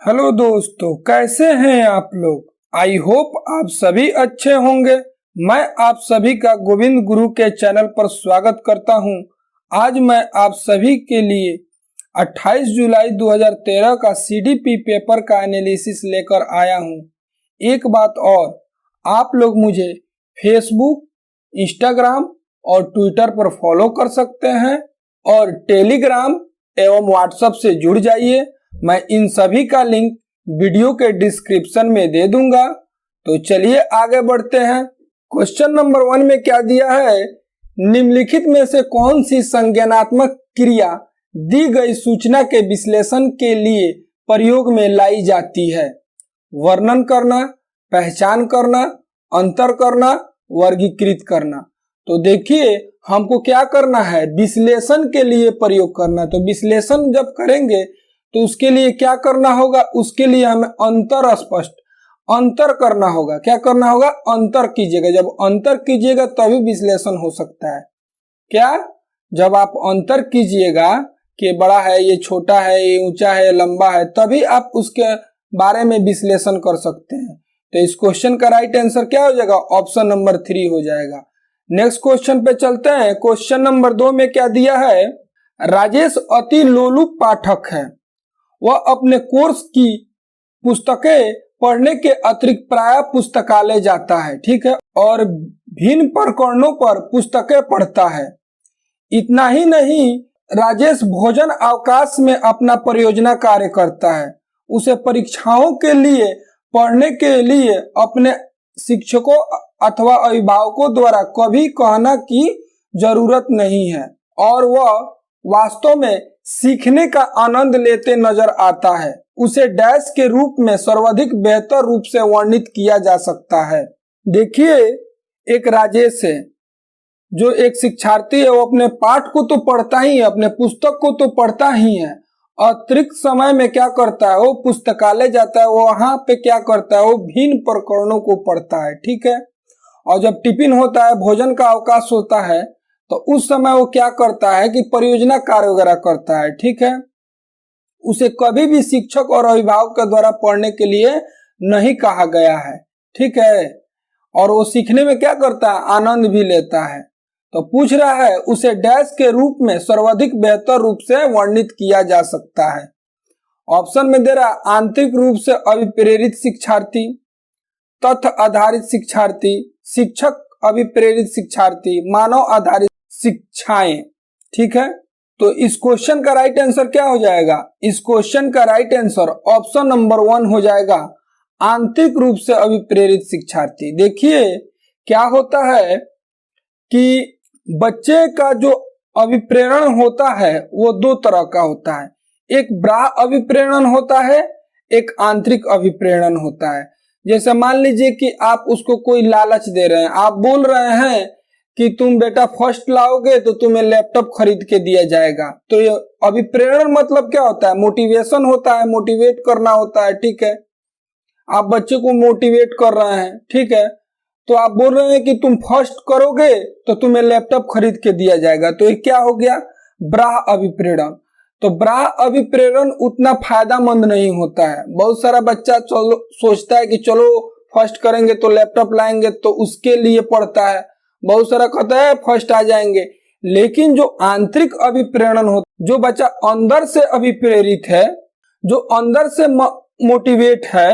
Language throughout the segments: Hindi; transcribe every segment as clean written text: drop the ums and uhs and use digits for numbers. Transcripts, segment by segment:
हेलो दोस्तों, कैसे हैं आप लोग। आई होप आप सभी अच्छे होंगे। मैं आप सभी का गोविंद गुरु के चैनल पर स्वागत करता हूं। आज मैं आप सभी के लिए 28 जुलाई 2013 का सीडीपी पेपर का एनालिसिस लेकर आया हूं। एक बात और, आप लोग मुझे फेसबुक, इंस्टाग्राम और ट्विटर पर फॉलो कर सकते हैं और टेलीग्राम एवं व्हाट्सएप से जुड़ जाइए। मैं इन सभी का लिंक वीडियो के डिस्क्रिप्शन में दे दूंगा। तो चलिए आगे बढ़ते हैं। क्वेश्चन नंबर 1 में क्या दिया है, निम्नलिखित में से कौन सी संज्ञानात्मक क्रिया दी गई सूचना के विश्लेषण के लिए प्रयोग में लाई जाती है। वर्णन करना, पहचान करना, अंतर करना, वर्गीकृत करना। तो देखिए हमको क्या करना है, विश्लेषण के लिए प्रयोग करना। तो विश्लेषण जब करेंगे तो उसके लिए क्या करना होगा, उसके लिए हमें अंतर स्पष्ट अंतर करना होगा। क्या करना होगा, अंतर कीजिएगा। जब अंतर कीजिएगा तभी विश्लेषण हो सकता है। क्या, जब आप अंतर कीजिएगा कि बड़ा है, ये छोटा है, ये ऊंचा है, लंबा है, तभी आप उसके बारे में विश्लेषण कर सकते हैं। तो इस क्वेश्चन का राइट आंसर क्या हो जाएगा, ऑप्शन नंबर 3 हो जाएगा। नेक्स्ट क्वेश्चन पे चलते हैं। क्वेश्चन नंबर 2 में क्या दिया है, राजेश अति लोलुप पाठक है। वह अपने कोर्स की पुस्तकें पढ़ने के अतिरिक्त प्रायः पुस्तकालय जाता है, ठीक है, और भिन्न प्रकरणों पर पुस्तकें पढ़ता है। इतना ही नहीं, राजेश भोजन अवकाश में अपना परियोजना कार्य करता है। उसे परीक्षाओं के लिए पढ़ने के लिए अपने शिक्षकों अथवा अभिभावकों द्वारा कभी कहना की जरूरत नहीं है और वह वास्तव में सीखने का आनंद लेते नजर आता है। उसे डैश के रूप में सर्वाधिक बेहतर रूप से वर्णित किया जा सकता है। देखिए, एक राजेश है जो एक शिक्षार्थी है, वो अपने पाठ को तो पढ़ता ही है, अपने पुस्तक को तो पढ़ता ही है, अतिरिक्त समय में क्या करता है, वो पुस्तकालय जाता है। वो वहां पे क्या करता है, वो भिन्न प्रकरणों को पढ़ता है, ठीक है। और जब टिफिन होता है, भोजन का अवकाश होता है, तो उस समय वो क्या करता है कि परियोजना कार्य वगैरह करता है, ठीक है। उसे कभी भी शिक्षक और अभिभावक के द्वारा पढ़ने के लिए नहीं कहा गया है, ठीक है। और वो सीखने में क्या करता है, आनंद भी लेता है। तो पूछ रहा है उसे डैश के रूप में सर्वाधिक बेहतर रूप से वर्णित किया जा सकता है। ऑप्शन में दे रहा, आंतरिक रूप से अभिप्रेरित शिक्षार्थी, तथ्य आधारित शिक्षार्थी, शिक्षक अभिप्रेरित शिक्षार्थी, मानव आधारित शिक्षाएं, ठीक है। तो इस क्वेश्चन का राइट आंसर क्या हो जाएगा, इस क्वेश्चन का राइट आंसर ऑप्शन नंबर 1 हो जाएगा, आंतरिक रूप से अभिप्रेरित शिक्षार्थी। देखिए क्या होता है कि बच्चे का जो अभिप्रेरण होता है वो 2 तरह का होता है। एक बाह्य अभिप्रेरण होता है, एक आंतरिक अभिप्रेरण होता है। जैसे मान लीजिए कि आप उसको कोई लालच दे रहे हैं, आप बोल रहे हैं कि तुम बेटा फर्स्ट लाओगे तो तुम्हें लैपटॉप खरीद के दिया जाएगा। तो ये अभिप्रेरण मतलब क्या होता है, मोटिवेशन होता है, मोटिवेट करना होता है, ठीक है। आप बच्चे को मोटिवेट कर रहे हैं, ठीक है। तो आप बोल रहे हैं कि तुम फर्स्ट करोगे तो तुम्हें लैपटॉप खरीद के दिया जाएगा। तो ये क्या हो गया, बाह्य अभिप्रेरण। तो बाह्य अभिप्रेरण उतना फायदेमंद नहीं होता है। बहुत सारा बच्चा सोचता है कि चलो फर्स्ट करेंगे तो लैपटॉप लाएंगे, तो उसके लिए पढ़ता है। बहुत सारा कहता है फर्स्ट आ जाएंगे। लेकिन जो आंतरिक अभिप्रेरण हो, जो बच्चा अंदर से अभिप्रेरित है, जो अंदर से मोटिवेट है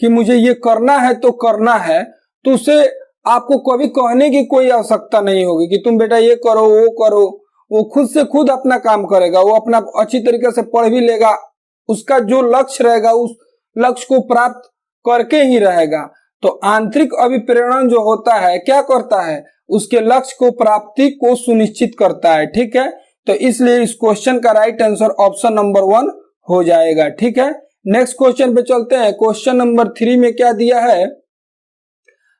कि मुझे ये करना है तो करना है, तो उसे आपको कभी कहने की कोई आवश्यकता नहीं होगी कि तुम बेटा ये करो वो करो। वो खुद से खुद अपना काम करेगा, वो अपना अच्छी तरीके से पढ़ भी लेगा, उसका जो लक्ष्य रहेगा उस लक्ष्य को प्राप्त करके ही रहेगा। तो आंतरिक अभिप्रेरण जो होता है क्या करता है, उसके लक्ष्य को प्राप्ति को सुनिश्चित करता है, ठीक है। तो इसलिए इस क्वेश्चन का राइट आंसर ऑप्शन नंबर 1 हो जाएगा, ठीक है। नेक्स्ट क्वेश्चन पे चलते हैं। क्वेश्चन नंबर 3 में क्या दिया है,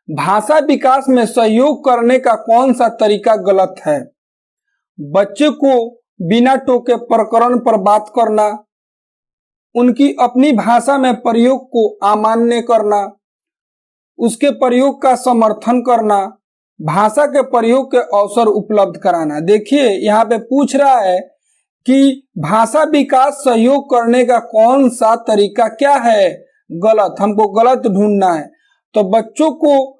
भाषा विकास में सहयोग करने का कौन सा तरीका गलत है। बच्चे को बिना टोके प्रकरण पर बात करना, उनकी अपनी भाषा में प्रयोग को अमान्य करना, उसके प्रयोग का समर्थन करना, भाषा के प्रयोग के अवसर उपलब्ध कराना। देखिए यहाँ पे पूछ रहा है कि भाषा विकास सहयोग करने का कौन सा तरीका क्या है? गलत, हमको गलत ढूंढना है। तो बच्चों को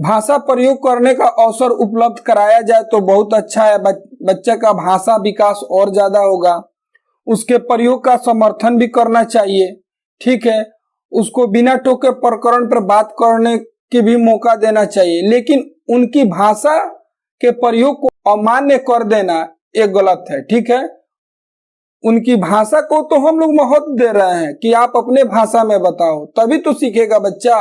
भाषा प्रयोग करने का अवसर उपलब्ध कराया जाए तो बहुत अच्छा है, बच्चे का भाषा विकास और ज्यादा होगा। उसके प्रयोग का समर्थन भी करना चाहिए, ठीक है। उसको बिना टोके प्रकरण पर बात करने की भी मौका देना चाहिए, लेकिन उनकी भाषा के प्रयोग को अमान्य कर देना ये गलत है, ठीक है। उनकी भाषा को तो हम लोग महत्व दे रहे हैं कि आप अपने भाषा में बताओ, तभी तो सीखेगा बच्चा,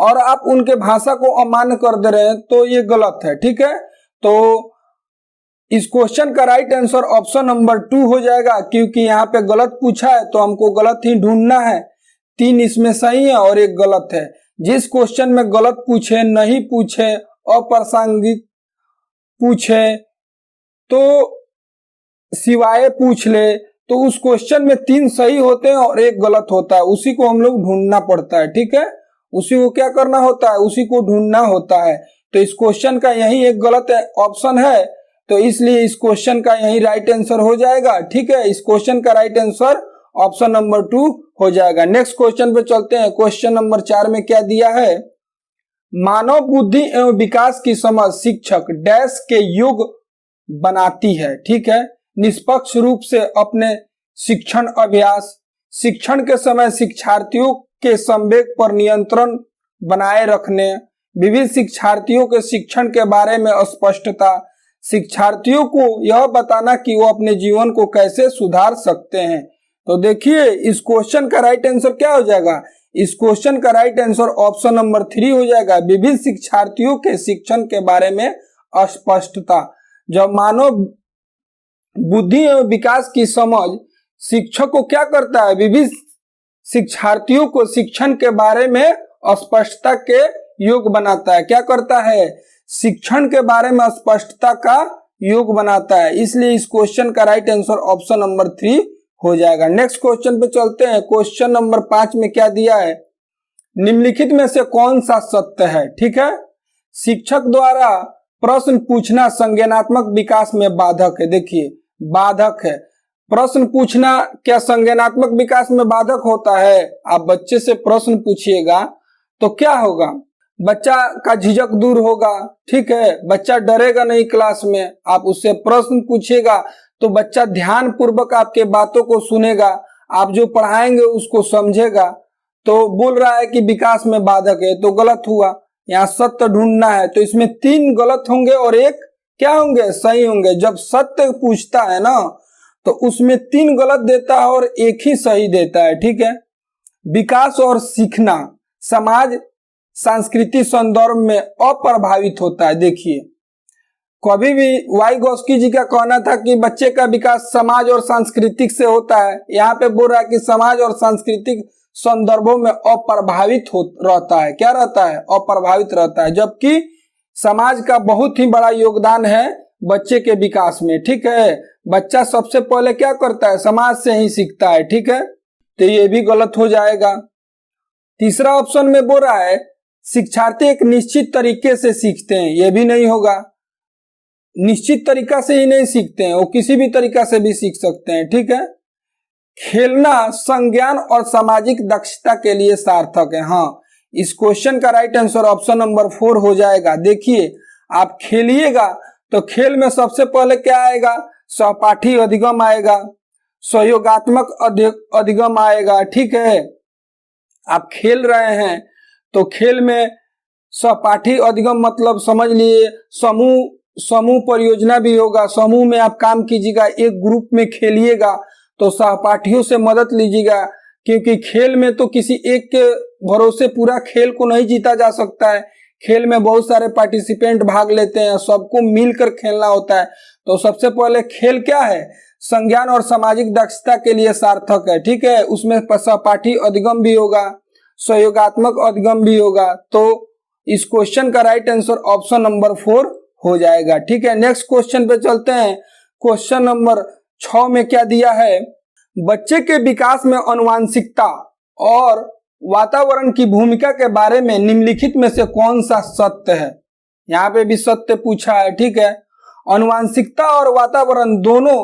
और आप उनके भाषा को अमान्य कर दे रहे हैं तो ये गलत है, ठीक है। तो इस क्वेश्चन का राइट आंसर ऑप्शन नंबर 2 हो जाएगा, क्योंकि यहाँ पे गलत पूछा है तो हमको गलत ही ढूंढना है। 3 इसमें सही है और 1 गलत है। जिस क्वेश्चन में गलत पूछे, नहीं पूछे, अप्रासंगिक पूछे, तो सिवाय पूछ ले, तो उस क्वेश्चन में 3 सही होते हैं और 1 गलत होता है। उसी को हम लोग ढूंढना पड़ता है, ठीक है। उसी को क्या करना होता है? उसी को ढूंढना होता है। तो इस क्वेश्चन का यही एक गलत ऑप्शन है, तो इसलिए इस क्वेश्चन का यही राइट आंसर हो जाएगा, ठीक है। इस क्वेश्चन का राइट आंसर ऑप्शन नंबर 2 हो जाएगा। नेक्स्ट क्वेश्चन पे चलते हैं। क्वेश्चन नंबर 4 में क्या दिया है? मानव बुद्धि एवं विकास की समझ शिक्षक डैश के योग बनाती है, ठीक है। निष्पक्ष रूप से अपने शिक्षण अभ्यास, शिक्षण के समय शिक्षार्थियों के संवेग पर नियंत्रण बनाए रखने, विविध शिक्षार्थियों के शिक्षण के बारे में स्पष्टता, शिक्षार्थियों को यह बताना कि वो अपने जीवन को कैसे सुधार सकते हैं। तो देखिए इस क्वेश्चन का राइट आंसर क्या हो जाएगा? इस क्वेश्चन का राइट आंसर ऑप्शन नंबर 3 हो जाएगा, विविध शिक्षार्थियों के शिक्षण के बारे में अस्पष्टता। जब मानव बुद्धि एवं विकास की समझ शिक्षक को क्या करता है? विविध शिक्षार्थियों को शिक्षण के बारे में स्पष्टता के योग बनाता है। क्या करता है? शिक्षण के बारे में स्पष्टता का योग बनाता है। इसलिए इस क्वेश्चन का राइट आंसर ऑप्शन नंबर 3 हो जाएगा। नेक्स्ट क्वेश्चन पे चलते हैं। क्वेश्चन नंबर 5 में क्या दिया है? निम्नलिखित में से कौन सा सत्य है? ठीक है, शिक्षक द्वारा प्रश्न पूछना संज्ञानात्मक विकास में बाधक है। देखिए बाधक है, प्रश्न पूछना क्या संज्ञानात्मक विकास में बाधक होता है? आप बच्चे से प्रश्न पूछिएगा तो क्या होगा? बच्चा का झिझक दूर होगा, ठीक है, बच्चा डरेगा नहीं क्लास में। आप उससे प्रश्न पूछिएगा तो बच्चा ध्यान पूर्वक आपके बातों को सुनेगा, आप जो पढ़ाएंगे उसको समझेगा। तो बोल रहा है कि विकास में बाधक है, तो गलत हुआ। यहाँ सत्य ढूंढना है, तो इसमें 3 गलत होंगे और 1 क्या होंगे? सही होंगे। जब सत्य पूछता है ना तो उसमें 3 गलत देता है और 1 ही सही देता है, ठीक है। विकास और सीखना समाज संस्कृति संदर्भ में अप्रभावित होता है। देखिए कभी भी वाइगोस्की जी का कहना था कि बच्चे का विकास समाज और सांस्कृतिक से होता है। यहाँ पे बोल रहा है कि समाज और सांस्कृतिक संदर्भों में अप्रभावित रहता है। क्या रहता है? अप्रभावित रहता है, जबकि समाज का बहुत ही बड़ा योगदान है बच्चे के विकास में, ठीक है। बच्चा सबसे पहले क्या करता है? समाज से ही सीखता है, ठीक है। तो ये भी गलत हो जाएगा। तीसरा ऑप्शन में बोल रहा है शिक्षार्थी एक निश्चित तरीके से सीखते हैं, ये भी नहीं होगा। निश्चित तरीका से ही नहीं सीखते हैं, वो किसी भी तरीका से भी सीख सकते हैं, ठीक है। खेलना संज्ञान और सामाजिक दक्षता के लिए सार्थक है। हाँ, इस क्वेश्चन का राइट आंसर ऑप्शन नंबर 4 हो जाएगा। देखिए आप खेलिएगा तो खेल में सबसे पहले क्या आएगा? सहपाठी अधिगम आएगा, सहयोगात्मक अधिगम आएगा, ठीक है। आप खेल रहे हैं तो खेल में सहपाठी अधिगम मतलब समझ लिए समूह परियोजना भी होगा। समूह में आप काम कीजिएगा, एक ग्रुप में खेलिएगा तो सहपाठियों से मदद लीजिएगा, क्योंकि खेल में तो किसी एक के भरोसे पूरा खेल को नहीं जीता जा सकता है। खेल में बहुत सारे पार्टिसिपेंट भाग लेते हैं, सबको मिलकर खेलना होता है। तो सबसे पहले खेल क्या है? संज्ञान और सामाजिक दक्षता के लिए सार्थक है, ठीक है। उसमें सहपाठी अधिगम भी होगा, सहयोगात्मक अधिगम भी होगा। तो इस क्वेश्चन का राइट आंसर ऑप्शन नंबर 4 हो जाएगा, ठीक है। नेक्स्ट क्वेश्चन पे चलते हैं। क्वेश्चन नंबर 6 में क्या दिया है? बच्चे के विकास में आनुवंशिकता और वातावरण की भूमिका के बारे में निम्नलिखित में से कौन सा सत्य है? यहाँ पे भी सत्य पूछा है, ठीक है। आनुवंशिकता और वातावरण दोनों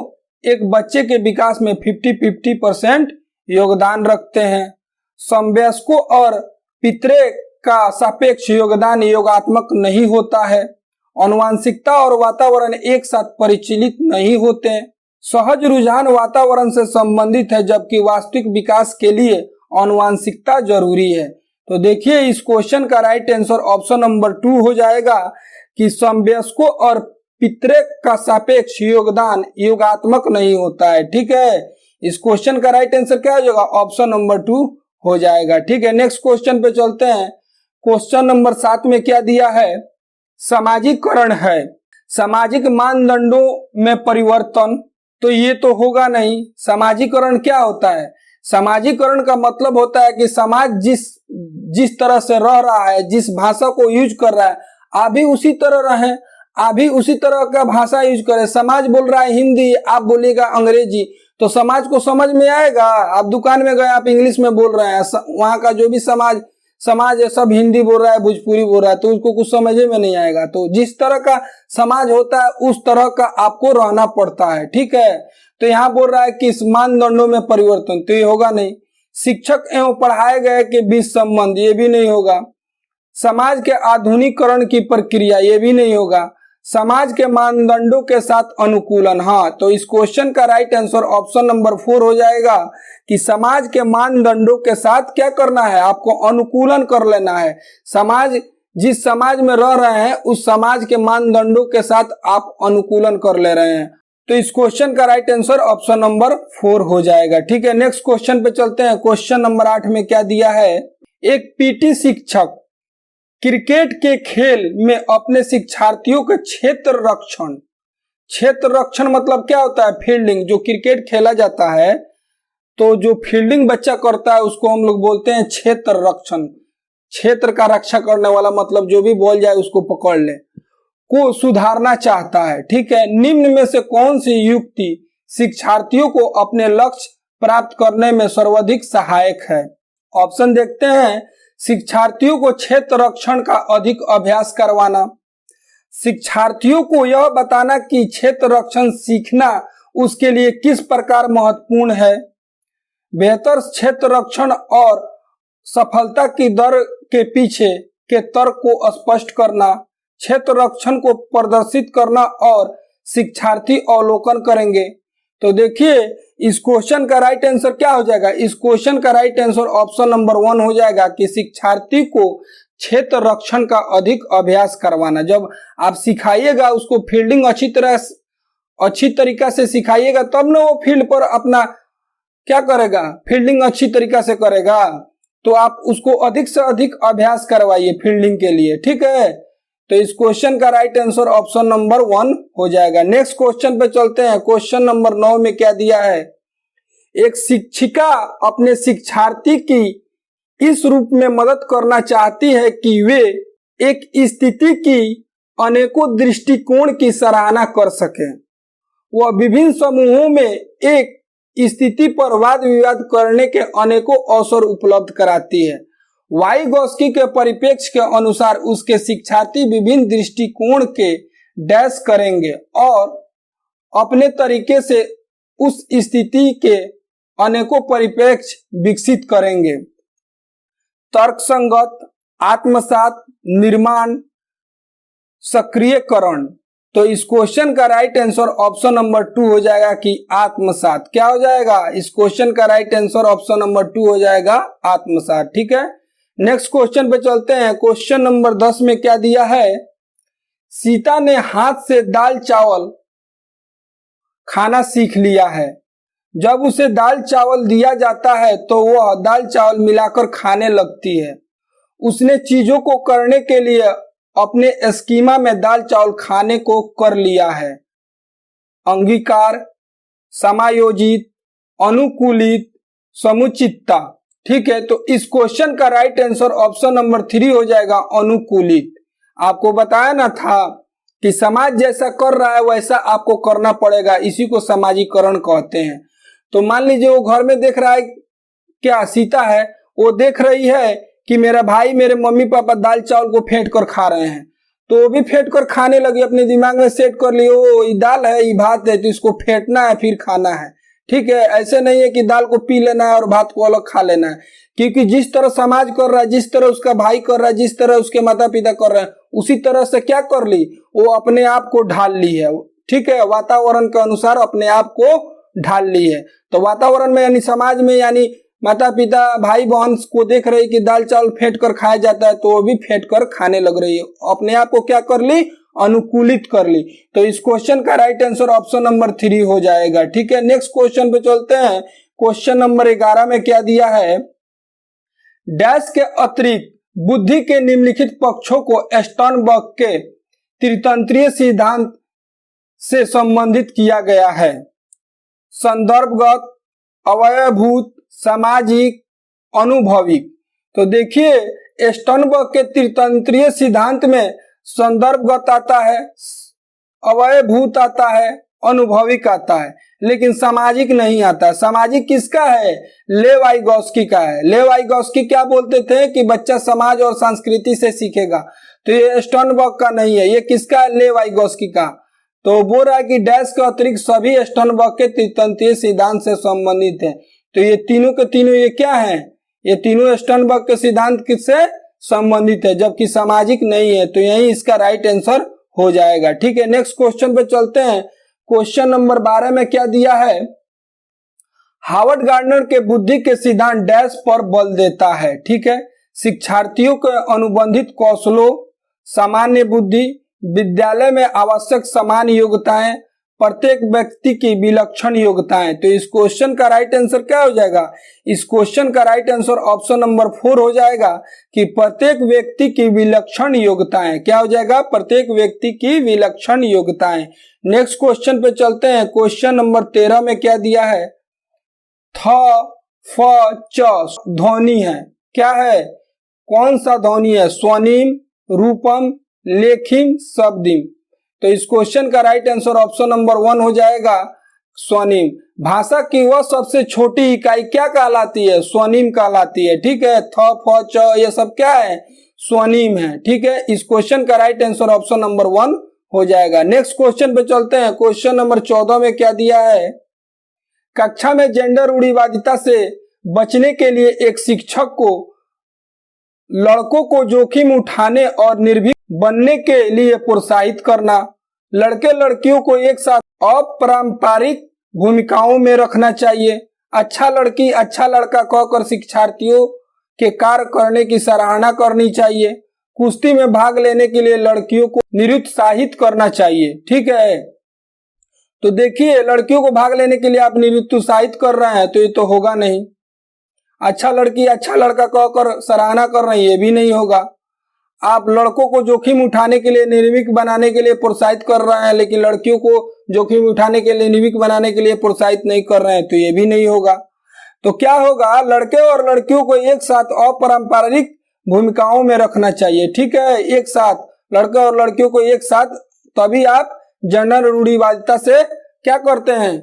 एक बच्चे के विकास में 50-50% योगदान रखते हैं। समवयस्कों और पितरे का सापेक्ष योगदान योगात्मक नहीं होता है। आनुवंशिकता और वातावरण एक साथ परिचालित नहीं होते हैं। सहज रुझान वातावरण से संबंधित है, जबकि वास्तविक विकास के लिए आनुवंशिकता जरूरी है। तो देखिए इस क्वेश्चन का राइट आंसर ऑप्शन नंबर 2 हो जाएगा कि समवयस्कों और पितरे का सापेक्ष योगदान योगात्मक नहीं होता है। ठीक है, इस क्वेश्चन का राइट आंसर क्या हो जाएगा? ऑप्शन नंबर 2 हो जाएगा। ठीक है, नेक्स्ट क्वेश्चन पे चलते हैं। क्वेश्चन नंबर 7 में क्या दिया है? सामाजिकरण है, सामाजिक मानदंडों में परिवर्तन, तो ये तो होगा नहीं। सामाजिकरण क्या होता है? सामाजिकरण का मतलब होता है कि समाज जिस तरह से रह रहा है, जिस भाषा को यूज कर रहा है, आप भी उसी तरह रहें, आप भी उसी तरह का भाषा यूज करें। समाज बोल रहा है हिंदी, आप बोलिएगा अंग्रेजी, तो समाज को समझ में आएगा? आप दुकान में गए, आप इंग्लिश में बोल रहे हैं, वहां का जो भी समाज है सब हिंदी बोल रहा है, भोजपुरी बोल रहा है, तो उसको कुछ समझ में नहीं आएगा। तो जिस तरह का समाज होता है उस तरह का आपको रहना पड़ता है। ठीक है, तो यहाँ बोल रहा है कि इस मानदंडों में परिवर्तन, तो ये होगा नहीं। शिक्षक एवं पढ़ाए गए के बीच संबंध, ये भी नहीं होगा। समाज के आधुनिकीकरण की प्रक्रिया, ये भी नहीं होगा। समाज के मानदंडों के साथ अनुकूलन, हाँ, तो इस क्वेश्चन का राइट आंसर ऑप्शन नंबर 4 हो जाएगा कि समाज के मानदंडों के साथ क्या करना है? आपको अनुकूलन कर लेना है। जिस समाज में रह रहे हैं उस समाज के मानदंडों के साथ आप अनुकूलन कर ले रहे हैं। तो इस क्वेश्चन का राइट आंसर ऑप्शन नंबर 4 हो जाएगा। ठीक है, नेक्स्ट क्वेश्चन पे चलते हैं। क्वेश्चन नंबर 8 में क्या दिया है? एक पीटी शिक्षक क्रिकेट के खेल में अपने शिक्षार्थियों के क्षेत्र रक्षण मतलब क्या होता है? फील्डिंग। जो क्रिकेट खेला जाता है तो जो फील्डिंग बच्चा करता है उसको हम लोग बोलते हैं क्षेत्र रक्षण। क्षेत्र का रक्षा करने वाला मतलब जो भी बॉल जाए उसको पकड़ ले, को सुधारना चाहता है। ठीक है, निम्न में से कौन सी युक्ति शिक्षार्थियों को अपने लक्ष्य प्राप्त करने में सर्वाधिक सहायक है? ऑप्शन देखते हैं। शिक्षार्थियों को क्षेत्र रक्षण का अधिक अभ्यास करवाना, शिक्षार्थियों को यह बताना कि क्षेत्र रक्षण सीखना उसके लिए किस प्रकार महत्वपूर्ण है, बेहतर क्षेत्र रक्षण और सफलता की दर के पीछे के तर्क को स्पष्ट करना, क्षेत्र रक्षण को प्रदर्शित करना और शिक्षार्थी अवलोकन करेंगे। तो देखिए इस क्वेश्चन का राइट आंसर क्या हो जाएगा? इस क्वेश्चन का राइट आंसर ऑप्शन नंबर 1 हो जाएगा कि शिक्षार्थी को क्षेत्र रक्षण का अधिक अभ्यास करवाना। जब आप सिखाइएगा उसको फील्डिंग अच्छी तरीका से सिखाइएगा तब ना वो फील्ड पर अपना क्या करेगा? फील्डिंग अच्छी तरीका से करेगा। तो आप उसको अधिक से अधिक अभ्यास करवाइए फील्डिंग के लिए। ठीक है, तो इस क्वेश्चन का राइट आंसर ऑप्शन नंबर 1 हो जाएगा। नेक्स्ट क्वेश्चन पे चलते हैं। क्वेश्चन नंबर 9 में क्या दिया है? एक शिक्षिका अपने शिक्षार्थी की इस रूप में मदद करना चाहती है कि वे एक स्थिति की अनेकों दृष्टिकोण की सराहना कर सकें। वह विभिन्न समूहों में एक स्थिति पर वाद विवाद करने के अनेकों अवसर उपलब्ध कराती है। वाइगोस्की के परिप्रेक्ष्य के अनुसार उसके शिक्षार्थी विभिन्न दृष्टिकोण के डैश करेंगे और अपने तरीके से उस स्थिति के अनेकों परिप्रेक्ष्य विकसित करेंगे। तर्कसंगत, आत्मसात, निर्माण, सक्रियकरण। तो इस क्वेश्चन का राइट आंसर ऑप्शन नंबर 2 हो जाएगा कि आत्मसात। क्या हो जाएगा? इस क्वेश्चन का राइट आंसर ऑप्शन नंबर 2 हो जाएगा आत्मसात। ठीक है, नेक्स्ट क्वेश्चन पे चलते हैं। क्वेश्चन नंबर 10 में क्या दिया है? सीता ने हाथ से दाल चावल खाना सीख लिया है। जब उसे दाल चावल दिया जाता है तो वह दाल चावल मिलाकर खाने लगती है। उसने चीजों को करने के लिए अपने स्कीमा में दाल चावल खाने को कर लिया है। अंगीकार, समायोजित, अनुकूलित, समुचितता। ठीक है, तो इस क्वेश्चन का राइट आंसर ऑप्शन नंबर 3 हो जाएगा अनुकूलित। आपको बताया ना था कि समाज जैसा कर रहा है वैसा आपको करना पड़ेगा, इसी को सामाजिकरण कहते हैं। तो मान लीजिए वो घर में देख रहा है, क्या सीता है वो देख रही है कि मेरा भाई मेरे मम्मी पापा दाल चावल को फेंट कर खा रहे हैं, तो वो भी फेंट कर खाने लगी, अपने दिमाग में सेट कर ली, ओ ये दाल है, ये भात है, तो इसको फेंटना है फिर खाना है। ठीक है, ऐसे नहीं है कि दाल को पी लेना है और भात को अलग खा लेना है, क्योंकि जिस तरह समाज कर रहा है, जिस तरह उसका भाई कर रहा है, जिस तरह उसके माता पिता कर रहे हैं, उसी तरह से क्या कर ली, वो अपने आप को ढाल ली है। ठीक है, वातावरण के अनुसार अपने आप को ढाल ली है। तो वातावरण में यानी समाज में, यानी माता पिता भाई बहन को देख रही कि दाल चावल फेंट कर खाया जाता है, तो वो भी फेंट कर खाने लग रही है, अपने आप को क्या कर ली, अनुकूलित कर ली। तो इस क्वेश्चन का राइट आंसर ऑप्शन नंबर 3 हो जाएगा। ठीक है, नेक्स्ट क्वेश्चन पे चलते हैं। क्वेश्चन नंबर 11 में क्या दिया है, डैश के अतिरिक्त बुद्धि के निम्नलिखित पक्षों को स्टर्नबर्ग के त्रितंत्रीय सिद्धांत से संबंधित किया गया है। संदर्भगत, अवयभूत, सामाजिक, अनुभविक। तो देखिए स्टर्नबर्ग के त्रितंत्रीय सिद्धांत में संदर्भगत आता है, अवयभूत आता है, अनुभविक आता है, लेकिन सामाजिक नहीं आता। सामाजिक किसका है, लेव वाइगोस्की का है। लेव वाइगोस्की क्या बोलते थे कि बच्चा समाज और संस्कृति से सीखेगा, तो ये स्टर्नबर्ग का नहीं है, ये किसका है, लेव वाइगोस्की का। तो बोल रहा है कि डैश के अतिरिक्त सभी स्टर्नबर्ग के त्रितंत्रीय सिद्धांत से संबंधित है। तो ये तीनों के तीनों ये क्या है, ये तीनों स्टर्नबर्ग के सिद्धांत किससे संबंधित है, जबकि सामाजिक नहीं है। तो यही इसका राइट आंसर हो जाएगा। ठीक है, नेक्स्ट क्वेश्चन पे चलते हैं। क्वेश्चन नंबर 12 में क्या दिया है, हार्वर्ड गार्डनर के बुद्धि के सिद्धांत डैश पर बल देता है। ठीक है, शिक्षार्थियों के अनुबंधित कौशलों, सामान्य बुद्धि, विद्यालय में आवश्यक समान योग्यताएं, प्रत्येक व्यक्ति की विलक्षण योग्यताएं। तो इस क्वेश्चन का राइट आंसर क्या हो जाएगा, इस क्वेश्चन का राइट आंसर ऑप्शन नंबर 4 हो जाएगा कि प्रत्येक व्यक्ति की विलक्षण योग्यताएं। क्या हो जाएगा, प्रत्येक व्यक्ति की विलक्षण योग्यताएं। नेक्स्ट क्वेश्चन पे चलते हैं। क्वेश्चन नंबर 13 में क्या दिया है, थ फ च ध्वनि है। क्या है, कौन सा ध्वनि है, स्वनिम, रूपम, लेखिम, शब्दिम। तो इस क्वेश्चन का राइट आंसर ऑप्शन नंबर 1 हो जाएगा, स्वनिम। भाषा की वह सबसे छोटी इकाई क्या कहलाती है, स्वनिम कहलाती है। ठीक है, थ फ च ये सब क्या है, स्वनिम है। ठीक है, इस क्वेश्चन का राइट आंसर ऑप्शन नंबर 1 हो जाएगा। नेक्स्ट क्वेश्चन पे चलते हैं। क्वेश्चन नंबर 14 में क्या दिया है, कक्षा में जेंडर रूढ़िवादिता से बचने के लिए एक शिक्षक को लड़कों को जोखिम उठाने और निर्भीक बनने के लिए प्रोत्साहित करना, लड़के लड़कियों को एक साथ अपारंपरिक भूमिकाओं में रखना चाहिए, अच्छा लड़की अच्छा लड़का कहकर शिक्षार्थियों के कार्य करने की सराहना करनी चाहिए, कुश्ती में भाग लेने के लिए लड़कियों को निरुत्साहित करना चाहिए। ठीक है, तो देखिए लड़कियों को भाग लेने के लिए आप निरुत्साहित कर रहे हैं, तो ये तो होगा नहीं। अच्छा लड़की अच्छा लड़का कहकर सराहना कर रहे हैं, ये भी नहीं होगा। आप लड़कों को जोखिम उठाने के लिए, निर्भीक बनाने के लिए प्रोत्साहित कर रहे हैं, लेकिन लड़कियों को जोखिम उठाने के लिए, निर्भीक बनाने के लिए प्रोत्साहित नहीं कर रहे हैं, तो ये भी नहीं होगा। तो क्या होगा, लड़के और लड़कियों को एक साथ अपारंपरिक भूमिकाओं में रखना चाहिए। ठीक है, एक साथ लड़के और लड़कियों को एक साथ, तभी आप जेंडर रूढ़िवादिता से क्या करते हैं,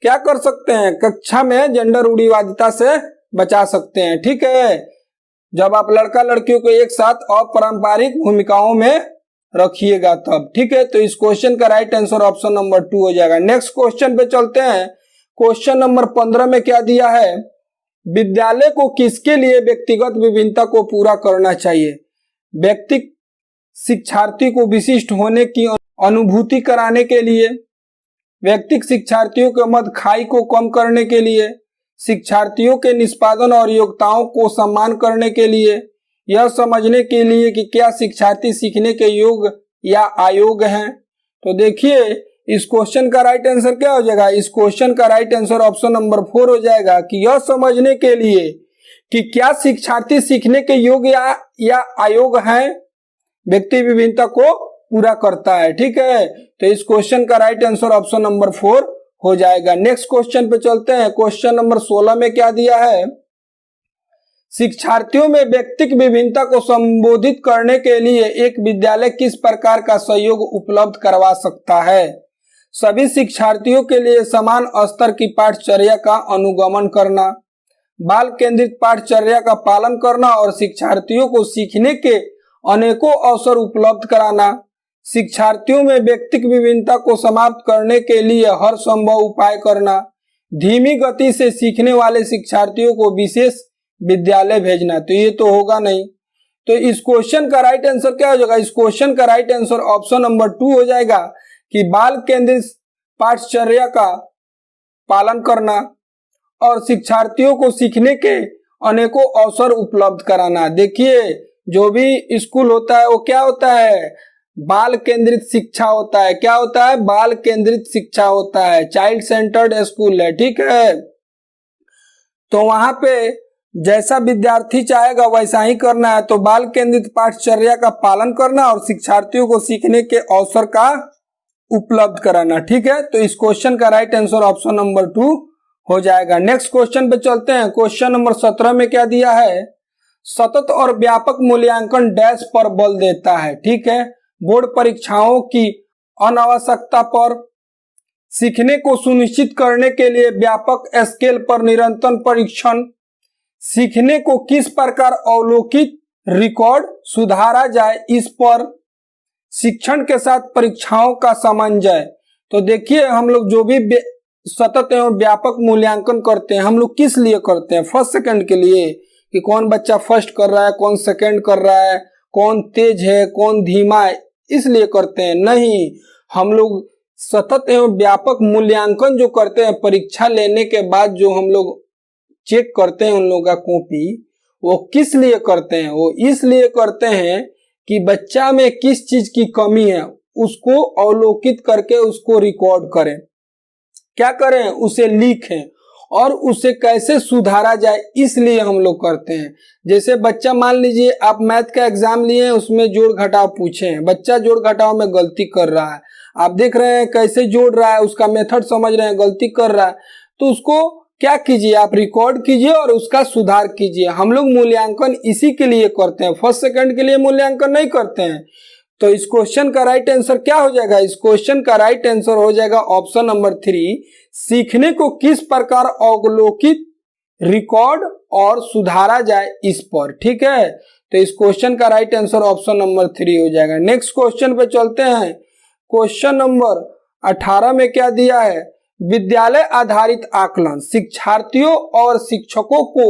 क्या कर सकते हैं, कक्षा में जेंडर रूढ़िवादिता से बचा सकते हैं। ठीक है, जब आप लड़का लड़कियों को एक साथ अपारंपरिक भूमिकाओं में रखिएगा तब। ठीक है, तो इस क्वेश्चन का राइट आंसर ऑप्शन नंबर 2 हो जाएगा। नेक्स्ट क्वेश्चन पे चलते हैं। क्वेश्चन नंबर 15 में क्या दिया है, विद्यालय को किसके लिए व्यक्तिगत विभिन्नता को पूरा करना चाहिए, व्यक्ति शिक्षार्थी को विशिष्ट होने की अनुभूति कराने के लिए, व्यक्तिगत शिक्षार्थियों के मध्य खाई को कम करने के लिए, शिक्षार्थियों के निष्पादन और योग्यताओं को सम्मान करने के लिए, यह समझने के लिए कि क्या शिक्षार्थी सीखने के योग्य या अयोग्य हैं। तो देखिए इस क्वेश्चन का राइट आंसर क्या हो जाएगा, इस क्वेश्चन का राइट आंसर ऑप्शन नंबर 4 हो जाएगा कि यह समझने के लिए कि क्या शिक्षार्थी सीखने के योग्य या अयोग्य हैं, व्यक्ति विभिन्नता को पूरा करता है। ठीक है, तो इस क्वेश्चन का राइट आंसर ऑप्शन नंबर 4 हो जाएगा। नेक्स्ट क्वेश्चन पे चलते हैं। क्वेश्चन नंबर 16 में क्या दिया है, शिक्षार्थियों में व्यक्तिगत विभिन्नता को संबोधित करने के लिए एक विद्यालय किस प्रकार का सहयोग उपलब्ध करवा सकता है, सभी शिक्षार्थियों के लिए समान स्तर की पाठचर्या का अनुगमन करना, बाल केंद्रित पाठचर्या का पालन करना और शिक्षार्थियों को सीखने के अनेकों अवसर उपलब्ध कराना, शिक्षार्थियों में व्यक्तिगत विभिन्नता को समाप्त करने के लिए हर संभव उपाय करना, धीमी गति से सीखने वाले शिक्षार्थियों को विशेष विद्यालय भेजना। तो ये तो होगा नहीं। तो इस क्वेश्चन का राइट आंसर क्या हो जाएगा? इस क्वेश्चन का राइट आंसर ऑप्शन नंबर 2 हो जाएगा कि बाल केंद्रित पाठचर्या का पालन करना और शिक्षार्थियों को सीखने के अनेकों अवसर उपलब्ध कराना। देखिए, जो भी स्कूल होता है वो क्या होता है? बाल केंद्रित शिक्षा होता है। क्या होता है? बाल केंद्रित शिक्षा होता है, चाइल्ड सेंटर्ड स्कूल है। ठीक है, तो वहां पे जैसा विद्यार्थी चाहेगा वैसा ही करना है। तो बाल केंद्रित पाठचर्या का पालन करना और शिक्षार्थियों को सीखने के अवसर का उपलब्ध कराना। ठीक है, तो इस क्वेश्चन का राइट आंसर ऑप्शन नंबर 2 हो जाएगा। नेक्स्ट क्वेश्चन पे चलते हैं। क्वेश्चन नंबर 17 में क्या दिया है? सतत और व्यापक मूल्यांकन डैश पर बल देता है। ठीक है, बोर्ड परीक्षाओं की अनावश्यकता पर, सीखने को सुनिश्चित करने के लिए व्यापक स्केल पर निरंतर परीक्षण, सीखने को किस प्रकार अवलोकित रिकॉर्ड सुधारा जाए इस पर, शिक्षण के साथ परीक्षाओं का समन्वय। तो देखिए, हम लोग जो भी सतत एवं व्यापक मूल्यांकन करते हैं, हम लोग किस लिए करते हैं? फर्स्ट सेकंड के लिए कि कौन बच्चा फर्स्ट कर रहा है, कौन सेकंड कर रहा है, कौन तेज है, कौन धीमा है, इसलिए करते हैं? नहीं, हम लोग सतत एवं व्यापक मूल्यांकन जो करते हैं, परीक्षा लेने के बाद जो हम लोग चेक करते हैं उन लोगों का कॉपी, वो किस लिए करते हैं? वो इसलिए करते हैं कि बच्चा में किस चीज की कमी है उसको अवलोकित करके उसको रिकॉर्ड करें। क्या करें? उसे लिखें और उसे कैसे सुधारा जाए, इसलिए हम लोग करते हैं। जैसे बच्चा, मान लीजिए आप मैथ का एग्जाम लिए हैं, उसमें जोड़ घटाव पूछे हैं, बच्चा जोड़ घटाव में गलती कर रहा है, आप देख रहे हैं कैसे जोड़ रहा है, उसका मेथड समझ रहे हैं, गलती कर रहा है, तो उसको क्या कीजिए? आप रिकॉर्ड कीजिए और उसका सुधार कीजिए। हम लोग मूल्यांकन इसी के लिए करते हैं, फर्स्ट सेकंड के लिए मूल्यांकन नहीं करते हैं। तो इस क्वेश्चन का राइट आंसर क्या हो जाएगा? इस क्वेश्चन का राइट आंसर हो जाएगा ऑप्शन नंबर 3, सीखने को किस प्रकार अवलोकित, रिकॉर्ड और सुधारा जाए इस पर। ठीक है, तो इस क्वेश्चन का राइट आंसर ऑप्शन नंबर 3 हो जाएगा। नेक्स्ट क्वेश्चन पे चलते हैं। क्वेश्चन नंबर 18 में क्या दिया है? विद्यालय आधारित आकलन शिक्षार्थियों और शिक्षकों को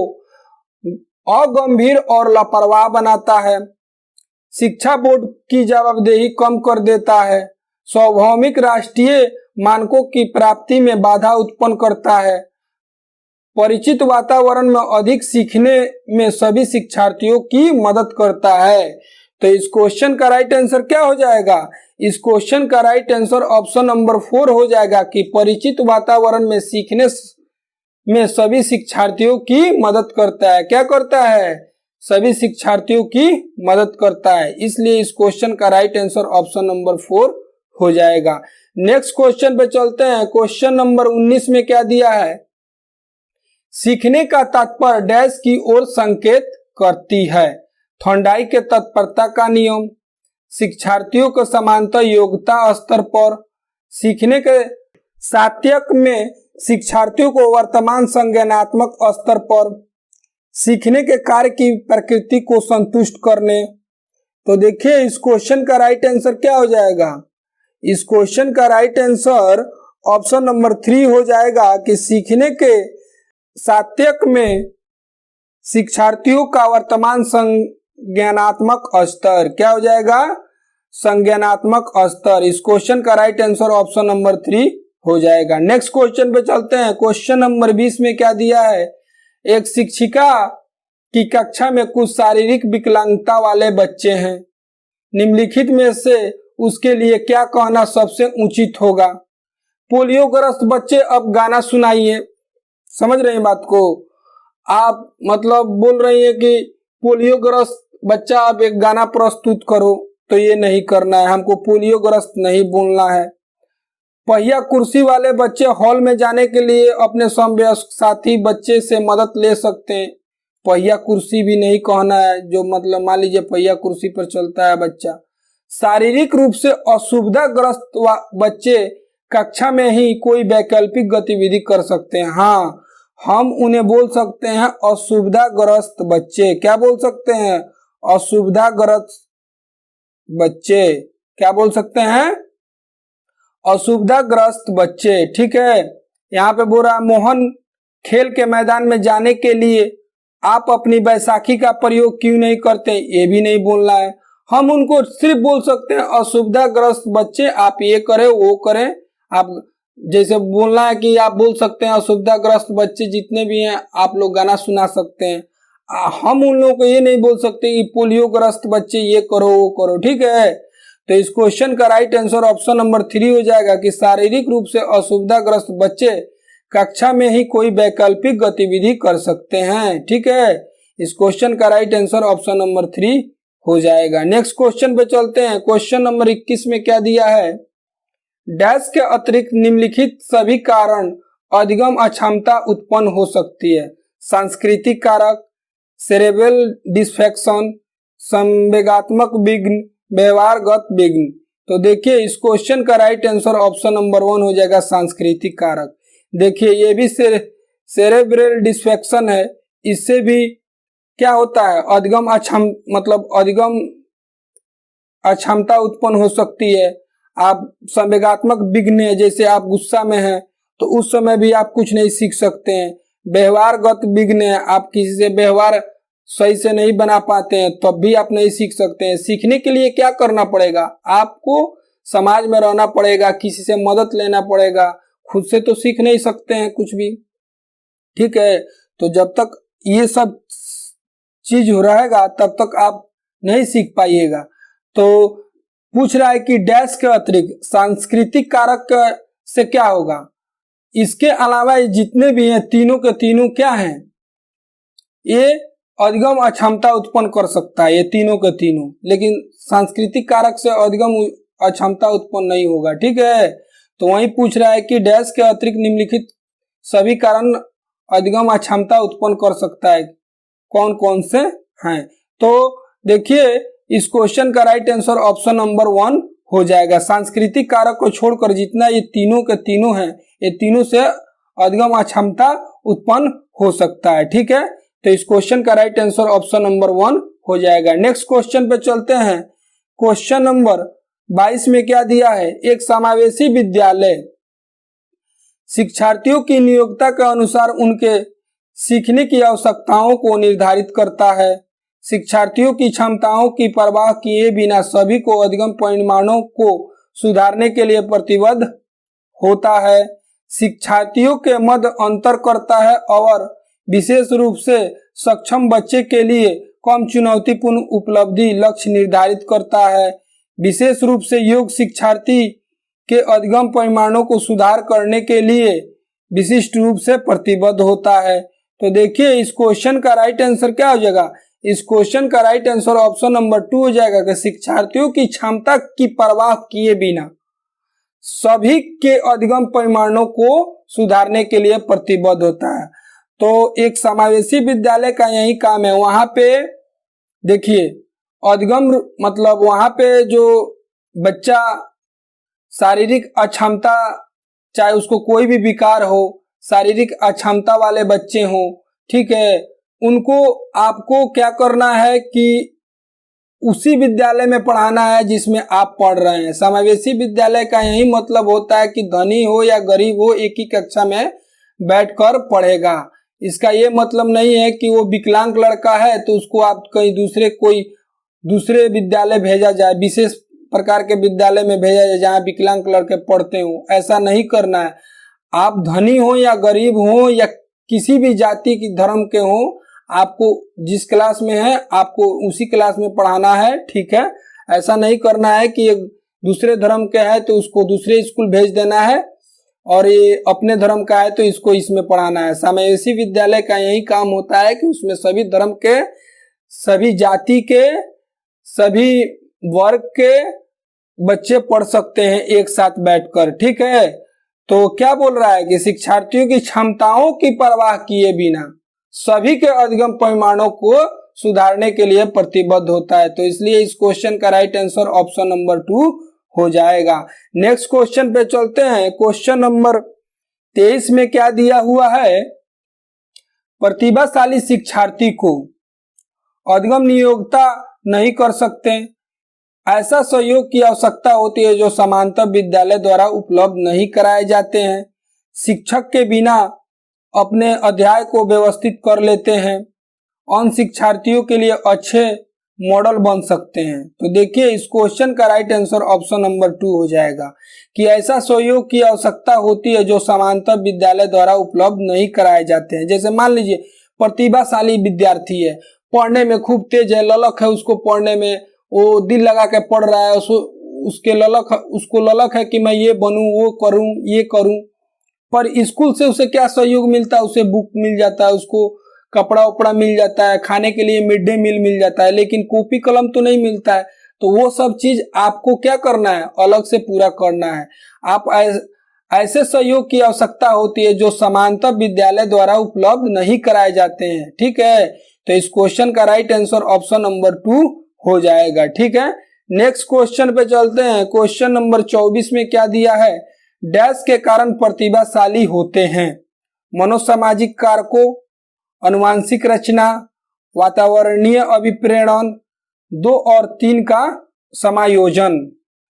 अगंभीर और लापरवाह बनाता है, शिक्षा बोर्ड की जवाबदेही कम कर देता है, सार्वभौमिक राष्ट्रीय मानकों की प्राप्ति में बाधा उत्पन्न करता है, परिचित वातावरण में अधिक सीखने में सभी शिक्षार्थियों की मदद करता है। तो इस क्वेश्चन का राइट आंसर क्या हो जाएगा? इस क्वेश्चन का राइट आंसर ऑप्शन नंबर 4 हो जाएगा कि परिचित वातावरण में सीखने में सभी शिक्षार्थियों की मदद करता है। क्या करता है? सभी शिक्षार्थियों की मदद करता है। इसलिए इस क्वेश्चन का राइट आंसर ऑप्शन नंबर 4 हो जाएगा। नेक्स्ट क्वेश्चन पे चलते हैं। क्वेश्चन नंबर 19 में क्या दिया है? सीखने का तात्पर्य डैश की ओर संकेत करती है, थॉर्नडाइक के तत्परता का नियम, शिक्षार्थियों के समानता योग्यता स्तर पर, सीखने के सात्यक में शिक्षार्थियों को वर्तमान संज्ञानात्मक स्तर पर, सीखने के कार्य की प्रकृति को संतुष्ट करने। तो देखिए, इस क्वेश्चन का राइट आंसर क्या हो जाएगा? इस क्वेश्चन का राइट आंसर ऑप्शन नंबर 3 हो जाएगा कि सीखने के सात्यक में शिक्षार्थियों का वर्तमान संज्ञानात्मक स्तर। क्या हो जाएगा? संज्ञानात्मक स्तर। इस क्वेश्चन का राइट आंसर ऑप्शन नंबर 3 हो जाएगा। नेक्स्ट क्वेश्चन पे चलते हैं। क्वेश्चन नंबर 20 में क्या दिया है? एक शिक्षिका की कक्षा में कुछ शारीरिक विकलांगता वाले बच्चे हैं, निम्नलिखित में से उसके लिए क्या कहना सबसे उचित होगा? पोलियोग्रस्त बच्चे, अब गाना सुनाइए। समझ रहे हैं बात को? आप मतलब बोल रही है कि पोलियोग्रस्त बच्चा अब एक गाना प्रस्तुत करो, तो ये नहीं करना है, हमको पोलियोग्रस्त नहीं बोलना है। पहिया कुर्सी वाले बच्चे हॉल में जाने के लिए अपने समवयस्क साथी बच्चे से मदद ले सकते हैं। पहिया कुर्सी भी नहीं कहना है, जो मतलब मान लीजिए पहिया कुर्सी पर चलता है बच्चा। शारीरिक रूप से असुविधाग्रस्त बच्चे कक्षा में ही कोई वैकल्पिक गतिविधि कर सकते हैं। हाँ, हम उन्हें बोल सकते हैं असुविधाग्रस्त बच्चे। क्या बोल सकते हैं? असुविधाग्रस्त बच्चे, क्या बोल सकते हैं, असुविधाग्रस्त बच्चे। ठीक है, यहाँ पे बोल रहा है मोहन खेल के मैदान में जाने के लिए आप अपनी बैसाखी का प्रयोग क्यों नहीं करते, ये भी नहीं बोलना है। हम उनको सिर्फ बोल सकते हैं असुविधाग्रस्त बच्चे आप ये करें वो करें। आप जैसे बोलना है कि आप बोल सकते हैं असुविधाग्रस्त बच्चे जितने भी हैं आप लोग गाना सुना सकते हैं। हम उन लोगों को ये नहीं बोल सकते कि पोलियोग्रस्त बच्चे ये करो वो करो। ठीक है, तो इस क्वेश्चन का राइट आंसर ऑप्शन नंबर 3 हो जाएगा कि शारीरिक रूप से असुविधाग्रस्त बच्चे कक्षा में ही कोई वैकल्पिक गतिविधि कर सकते हैं। ठीक है, इस क्वेश्चन का राइट आंसर ऑप्शन नंबर 3 हो जाएगा। नेक्स्ट क्वेश्चन पे चलते हैं। क्वेश्चन नंबर 21 में क्या दिया है, डैश के अतिरिक्त निम्नलिखित सभी कारण अधिगम अक्षमता उत्पन्न हो सकती है। सांस्कृतिक कारक, सेरेब्रल डिस्फेक्शन, संवेगात्मक विघ्न, व्यवहारगत विघ्न। तो देखिए इस क्वेश्चन का राइट आंसर ऑप्शन नंबर 1 हो जाएगा सांस्कृतिक कारक। देखिए ये भी सेरेब्रल डिस्फेक्शन है, इससे भी क्या होता है अधिगम अधिगम अक्षमता उत्पन्न हो सकती है। आप संवेगात्मक विघ्न है, जैसे आप गुस्सा में हैं तो उस समय भी आप कुछ नहीं सीख सकते हैं। व्यवहारगत विघ्न है, आप किसी से व्यवहार सही से नहीं बना पाते हैं तब भी आप नहीं सीख सकते हैं। सीखने के लिए क्या करना पड़ेगा, आपको समाज में रहना पड़ेगा, किसी से मदद लेना पड़ेगा, खुद से तो सीख नहीं सकते हैं कुछ भी। ठीक है, तो जब तक ये सब चीज हो रहेगा तब तक आप नहीं सीख पाइएगा। तो पूछ रहा है कि डैश के अतिरिक्त सांस्कृतिक कारक से क्या होगा। इसके अलावा जितने भी हैं तीनों के तीनों क्या हैं, ये अधिगम अक्षमता उत्पन्न कर सकता है, ये तीनों के तीनों, लेकिन सांस्कृतिक कारक से अधिगम अक्षमता उत्पन्न नहीं होगा। ठीक है, तो वही पूछ रहा है कि डैश के अतिरिक्त निम्नलिखित सभी कारण अधिगम अक्षमता उत्पन्न कर सकता है, कौन कौन से हैं। तो देखिए इस क्वेश्चन का राइट आंसर ऑप्शन नंबर 1 हो जाएगा। सांस्कृतिक कारक को छोड़कर जितना ये तीनों के तीनों हैं, ये तीनों से अधिगम अक्षमता उत्पन्न हो सकता है। ठीक है, तो इस क्वेश्चन का राइट आंसर ऑप्शन नंबर 1 हो जाएगा। नेक्स्ट क्वेश्चन पे चलते हैं। क्वेश्चन नंबर 22 में क्या दिया है, एक समावेशी विद्यालय शिक्षार्थियों की नियोक्ता के अनुसार उनके सीखने की आवश्यकताओं को निर्धारित करता है। शिक्षार्थियों की क्षमताओं की परवाह किए बिना सभी को अधिगम परिमाणों को सुधारने के लिए प्रतिबद्ध होता है। शिक्षार्थियों के मध्य अंतर करता है और विशेष रूप से सक्षम बच्चे के लिए कम चुनौतीपूर्ण उपलब्धि लक्ष्य निर्धारित करता है। विशेष रूप से योग्य शिक्षार्थी के अधिगम परिमाणों को सुधार करने के लिए विशिष्ट रूप से प्रतिबद्ध होता है। तो देखिए इस क्वेश्चन का राइट आंसर क्या हो जाएगा, इस क्वेश्चन का राइट आंसर ऑप्शन नंबर 2 हो जाएगा कि शिक्षार्थियों की क्षमता की परवाह किए बिना सभी के अधिगम परिमाणों को सुधारने के लिए प्रतिबद्ध होता है। तो एक समावेशी विद्यालय का यही काम है। वहां पे देखिए अधिगम वहां पे जो बच्चा शारीरिक अक्षमता, चाहे उसको कोई भी विकार हो, शारीरिक अक्षमता वाले बच्चे हों, ठीक है, उनको आपको क्या करना है कि उसी विद्यालय में पढ़ाना है जिसमें आप पढ़ रहे हैं। समावेशी विद्यालय का यही मतलब होता है कि धनी हो या गरीब हो एक ही कक्षा में बैठकर पढ़ेगा। इसका ये मतलब नहीं है कि वो विकलांग लड़का है तो उसको आप कहीं दूसरे विद्यालय भेजा जाए, विशेष प्रकार के विद्यालय में भेजा जाए जहाँ विकलांग लड़के पढ़ते हो, ऐसा नहीं करना है। आप धनी हो या गरीब हो या किसी भी जाति की धर्म के हो, आपको जिस क्लास में है आपको उसी क्लास में पढ़ाना है। ठीक है, ऐसा नहीं करना है कि एक दूसरे धर्म के है तो उसको दूसरे स्कूल भेज देना है और ये अपने धर्म का है तो इसको इसमें पढ़ाना है। समावेशी विद्यालय का यही काम होता है कि उसमें सभी धर्म के, सभी जाति के, सभी वर्ग के बच्चे पढ़ सकते हैं एक साथ बैठकर। ठीक है, तो क्या बोल रहा है कि शिक्षार्थियों की क्षमताओं की परवाह किए बिना सभी के अधिगम परिमाणों को सुधारने के लिए प्रतिबद्ध होता है। तो इसलिए इस क्वेश्चन का राइट आंसर ऑप्शन नंबर 2 हो जाएगा। नेक्स्ट क्वेश्चन पे चलते हैं। क्वेश्चन नंबर 23 में क्या दिया हुआ है, प्रतिभाशाली शिक्षार्थी को अधिगम नियोक्ता नहीं कर सकते, ऐसा सहयोग की आवश्यकता होती है जो समांतर विद्यालय द्वारा उपलब्ध नहीं कराए जाते हैं। शिक्षक के बिना अपने अध्याय को व्यवस्थित कर लेते हैं। उन शिक्षार्थियों के लिए अच्छे मॉडल बन सकते हैं। तो देखिए इस क्वेश्चन का राइट आंसर ऑप्शन नंबर 2 हो जाएगा कि ऐसा सहयोग की आवश्यकता होती है जो समांतर विद्यालय द्वारा उपलब्ध नहीं कराए जाते हैं। जैसे मान लीजिए प्रतिभाशाली विद्यार्थी है, पढ़ने में खूब तेज है, ललक है उसको पढ़ने में, वो दिल लगा के पढ़ रहा है, उसको ललक है कि मैं ये बनूं, वो करूं, ये करूं, पर स्कूल से उसे क्या सहयोग मिलता है? उसे बुक मिल जाता है, उसको कपड़ा उपड़ा मिल जाता है, खाने के लिए मिड डे मील मिल जाता है, लेकिन कॉपी कलम तो नहीं मिलता है। तो वो सब चीज आपको क्या करना है? अलग से पूरा करना है। आप ऐसे सहयोग की आवश्यकता होती है जो समांतर विद्यालय द्वारा उपलब्ध नहीं कराए जाते हैं। ठीक है, तो इस क्वेश्चन का राइट आंसर ऑप्शन नंबर 2 हो जाएगा। ठीक है, नेक्स्ट क्वेश्चन पे चलते हैं। क्वेश्चन नंबर 24 में क्या दिया है? डैश के कारण प्रतिभाशाली होते हैं। मनोसामाजिक कारकों, अनुवांशिक रचना, वातावरणीय अभिप्रेरण, 2 और 3 का समायोजन।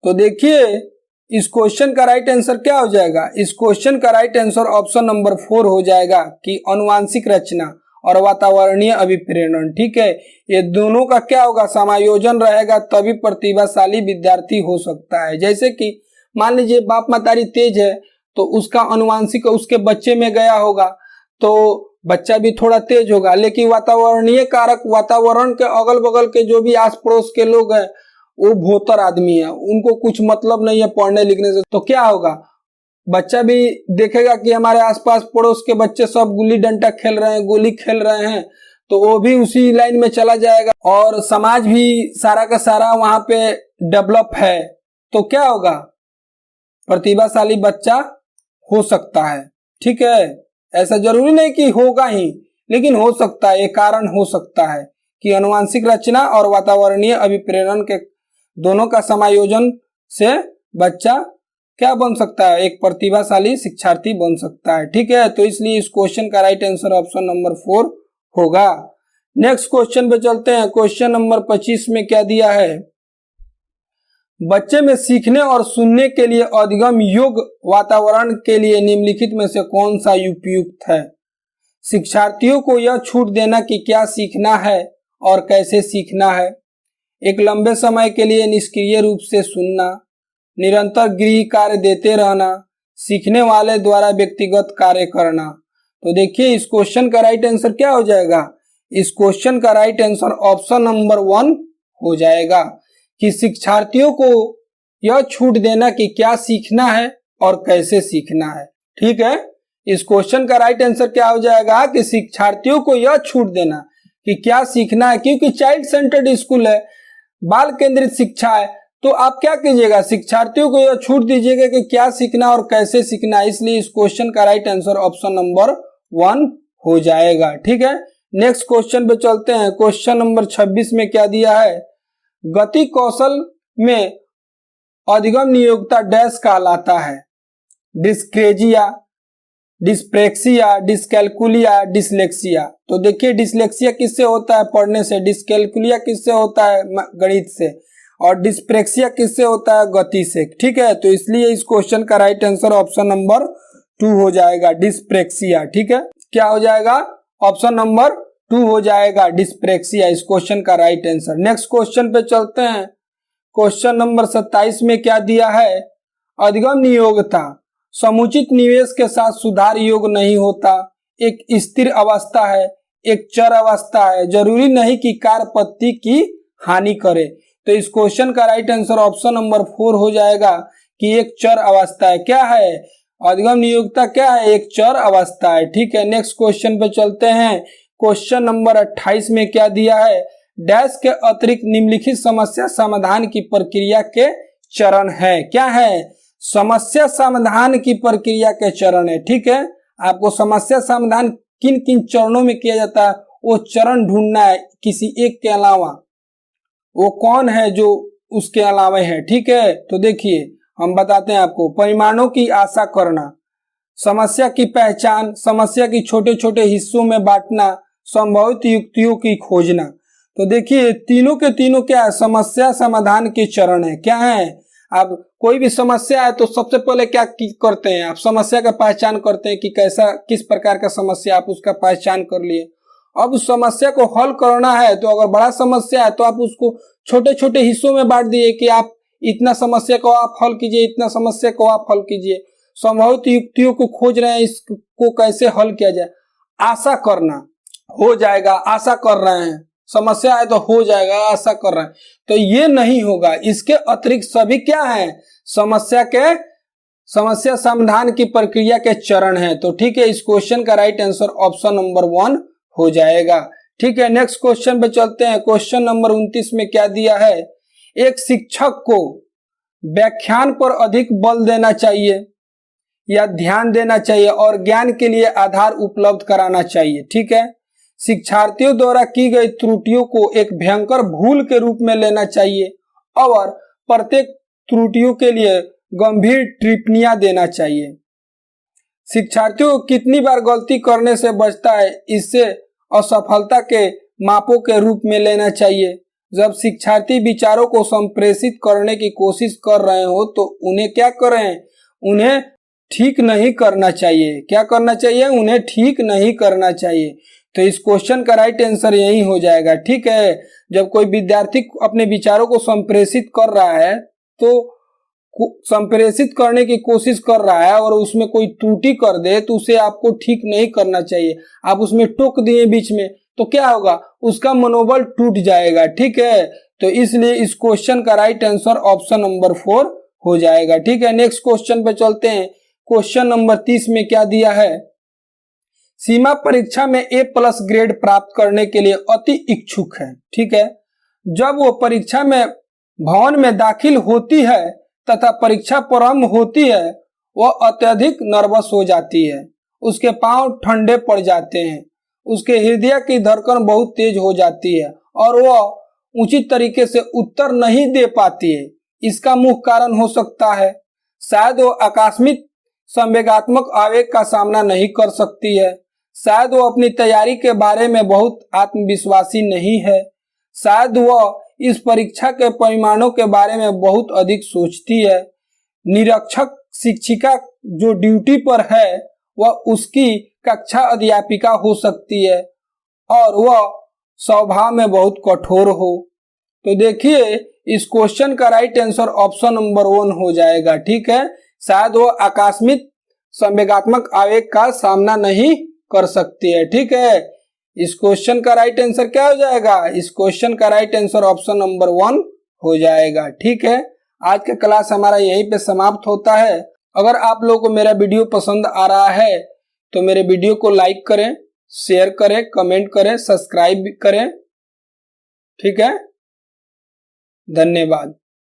तो देखिए इस क्वेश्चन का राइट आंसर क्या हो जाएगा? इस क्वेश्चन का राइट आंसर ऑप्शन नंबर 4 हो जाएगा कि अनुवांशिक रचना और वातावरणीय अभिप्रेरण। ठीक है, ये दोनों का क्या होगा? समायोजन रहेगा, तभी प्रतिभाशाली विद्यार्थी हो सकता है। जैसे कि मान लीजिए बाप मतारी तेज है तो उसका अनुवांशिक उसके बच्चे में गया होगा तो बच्चा भी थोड़ा तेज होगा, लेकिन वातावरणीय कारक, वातावरण के अगल बगल के जो भी आस पड़ोस के लोग हैं वो भोतर आदमी है, उनको कुछ मतलब नहीं है पढ़ने लिखने से, तो क्या होगा? बच्चा भी देखेगा कि हमारे आसपास पड़ोस के बच्चे सब गुल्ली डंडा खेल रहे हैं, गोली खेल रहे हैं, तो वो भी उसी लाइन में चला जाएगा और समाज भी सारा का सारा वहां पे डेवलप है। तो क्या होगा? प्रतिभाशाली बच्चा हो सकता है। ठीक है, ऐसा जरूरी नहीं कि होगा ही, लेकिन हो सकता है, एक कारण हो सकता है कि अनुवांशिक रचना और वातावरणीय अभिप्रेरण के दोनों का समायोजन से बच्चा क्या बन सकता है? एक प्रतिभाशाली शिक्षार्थी बन सकता है। ठीक है, तो इसलिए इस क्वेश्चन का राइट आंसर ऑप्शन नंबर 4 होगा। नेक्स्ट क्वेश्चन पे चलते हैं। क्वेश्चन नंबर 25 में क्या दिया है? बच्चे में सीखने और सुनने के लिए अधिगम योग्य वातावरण के लिए निम्नलिखित में से कौन सा उपयुक्त है? शिक्षार्थियों को यह छूट देना कि क्या सीखना है और कैसे सीखना है, एक लंबे समय के लिए निष्क्रिय रूप से सुनना, निरंतर गृह कार्य देते रहना, सीखने वाले द्वारा व्यक्तिगत कार्य करना। तो देखिए इस क्वेश्चन का राइट आंसर क्या हो जाएगा? इस क्वेश्चन का राइट आंसर ऑप्शन नंबर 1 हो जाएगा कि शिक्षार्थियों को यह छूट देना कि क्या सीखना है और कैसे सीखना है। ठीक है, इस क्वेश्चन का राइट आंसर क्या हो जाएगा कि शिक्षार्थियों को यह छूट देना कि क्या सीखना है, क्योंकि चाइल्ड सेंटर्ड स्कूल है, बाल केंद्रित शिक्षा है, तो आप क्या कीजिएगा? शिक्षार्थियों को यह छूट दीजिएगा कि क्या सीखना और कैसे सीखना है। इसलिए इस क्वेश्चन का राइट आंसर ऑप्शन नंबर 1 हो जाएगा। ठीक है, नेक्स्ट क्वेश्चन पे चलते हैं। क्वेश्चन नंबर 26 में क्या दिया है? गति कौशल में अधिगम नियोक्ता डैश कहलाता है? डिस्क्रेजिया, डिस्प्रेक्सिया, डिस्कैल्कुलिया, डिसलेक्सिया। तो देखिए डिसलेक्सिया किससे होता है? पढ़ने से। डिस्कैल्कुलिया किससे होता है? गणित से। और डिस्प्रेक्सिया किससे होता है? गति से। ठीक है, तो इसलिए इस क्वेश्चन का राइट आंसर ऑप्शन नंबर 2 हो जाएगा, डिस्प्रेक्सिया। ठीक है, क्या हो जाएगा? ऑप्शन नंबर 2 हो जाएगा, डिस्प्रेक्सिया, इस क्वेश्चन का राइट आंसर। नेक्स्ट क्वेश्चन पे चलते हैं। क्वेश्चन नंबर 27 में क्या दिया है? अधिगम नियोक्ता समुचित निवेश के साथ सुधार योग्य नहीं होता, एक स्थिर अवस्था है, एक चर अवस्था है, जरूरी नहीं कि कार्यपद्धति की हानि करे। तो इस क्वेश्चन का राइट आंसर ऑप्शन नंबर 4 हो जाएगा कि एक चर अवस्था है। क्या है? अधिगम नियोक्ता क्या है? एक चर अवस्था है। ठीक है, नेक्स्ट क्वेश्चन पे चलते हैं। क्वेश्चन नंबर 28 में क्या दिया है? डैश के अतिरिक्त निम्नलिखित समस्या समाधान की प्रक्रिया के चरण है। क्या है? समस्या समाधान की प्रक्रिया के चरण है। ठीक है, आपको समस्या समाधान किन किन चरणों में किया जाता है वो चरण ढूंढना है, किसी एक के अलावा वो कौन है जो उसके अलावा है। ठीक है, तो देखिए हम बताते हैं आपको। परिमाणों की आशा करना, समस्या की पहचान, समस्या की छोटे छोटे हिस्सों में बांटना, संभावित युक्तियों की खोजना। तो देखिए तीनों के तीनों क्या है, समस्या समाधान के चरण है। क्या है, अब कोई भी समस्या है तो सबसे पहले क्या करते हैं, आप समस्या का पहचान करते हैं कि कैसा किस प्रकार का समस्या, आप उसका पहचान कर लिए। अब उस समस्या को हल करना है तो अगर बड़ा समस्या है तो आप उसको छोटे छोटे हिस्सों में बांट दिए कि आप इतना समस्या को आप हल कीजिए, इतना समस्या को आप हल कीजिए। संभवित युक्तियों को खोज रहे हैं, इसको कैसे हल किया जाए। आशा करना हो जाएगा, आशा कर रहे हैं, समस्या है तो हो जाएगा, आशा कर रहे हैं, तो ये नहीं होगा। इसके अतिरिक्त सभी क्या है, समस्या समाधान की प्रक्रिया के चरण है। तो ठीक है, इस क्वेश्चन का राइट आंसर ऑप्शन नंबर 1 हो जाएगा। ठीक है, नेक्स्ट क्वेश्चन पे चलते हैं। क्वेश्चन नंबर 29 में क्या दिया है, एक शिक्षक को व्याख्यान पर अधिक बल देना चाहिए या ध्यान देना चाहिए और ज्ञान के लिए आधार उपलब्ध कराना चाहिए। ठीक है, शिक्षार्थियों द्वारा की गई त्रुटियों को एक भयंकर भूल के रूप में लेना चाहिए और प्रत्येक त्रुटियों के लिए गंभीर टिप्पणियां देना चाहिए। शिक्षार्थियों को कितनी बार गलती करने से बचता है, इससे असफलता के मापों के रूप में लेना चाहिए। जब शिक्षार्थी विचारों को संप्रेषित करने की कोशिश कर रहे हो तो उन्हें क्या करें, उन्हें ठीक नहीं करना चाहिए। क्या करना चाहिए, उन्हें ठीक नहीं करना चाहिए। तो इस क्वेश्चन का राइट आंसर यही हो जाएगा। ठीक है, जब कोई विद्यार्थी अपने विचारों को संप्रेषित कर रहा है तो संप्रेषित करने की कोशिश कर रहा है और उसमें कोई त्रुटि कर दे तो उसे आपको ठीक नहीं करना चाहिए। आप उसमें टोक दिए बीच में तो क्या होगा, उसका मनोबल टूट जाएगा। ठीक है, तो इसलिए इस क्वेश्चन का राइट आंसर ऑप्शन नंबर 4 हो जाएगा। ठीक है, नेक्स्ट क्वेश्चन पे चलते हैं। क्वेश्चन नंबर 30 में क्या दिया है, सीमा परीक्षा में A+ ग्रेड प्राप्त करने के लिए अति इच्छुक है। ठीक है, जब वो परीक्षा में भवन में दाखिल होती है तथा परीक्षा प्रारंभ होती है, वह अत्यधिक नर्वस हो जाती है, उसके पांव ठंडे पड़ जाते हैं, उसके हृदय की धड़कन बहुत तेज हो जाती है और वह उचित तरीके से उत्तर नहीं दे पाती है। इसका मुख्य कारण हो सकता है, शायद वो आकस्मिक संवेगात्मक आवेग का सामना नहीं कर सकती है, शायद वो अपनी तैयारी के बारे में बहुत आत्मविश्वासी नहीं है, शायद वह इस परीक्षा के परिणामों के बारे में बहुत अधिक सोचती है। निरीक्षक शिक्षिका जो ड्यूटी पर है वह उसकी कक्षा अध्यापिका हो सकती है और वह स्वभाव में बहुत कठोर हो। तो देखिए इस क्वेश्चन का राइट आंसर ऑप्शन नंबर 1 हो जाएगा। ठीक है, शायद वो आकस्मिक संवेगात्मक आवेग का सामना नहीं कर सकती है। ठीक है, इस क्वेश्चन का राइट आंसर क्या हो जाएगा, इस क्वेश्चन का राइट आंसर ऑप्शन नंबर 1 हो जाएगा। ठीक है, आज का क्लास हमारा यहीं पे समाप्त होता है। अगर आप लोगों को मेरा वीडियो पसंद आ रहा है तो मेरे वीडियो को लाइक करें, शेयर करें, कमेंट करें, सब्सक्राइब करें। ठीक है, धन्यवाद।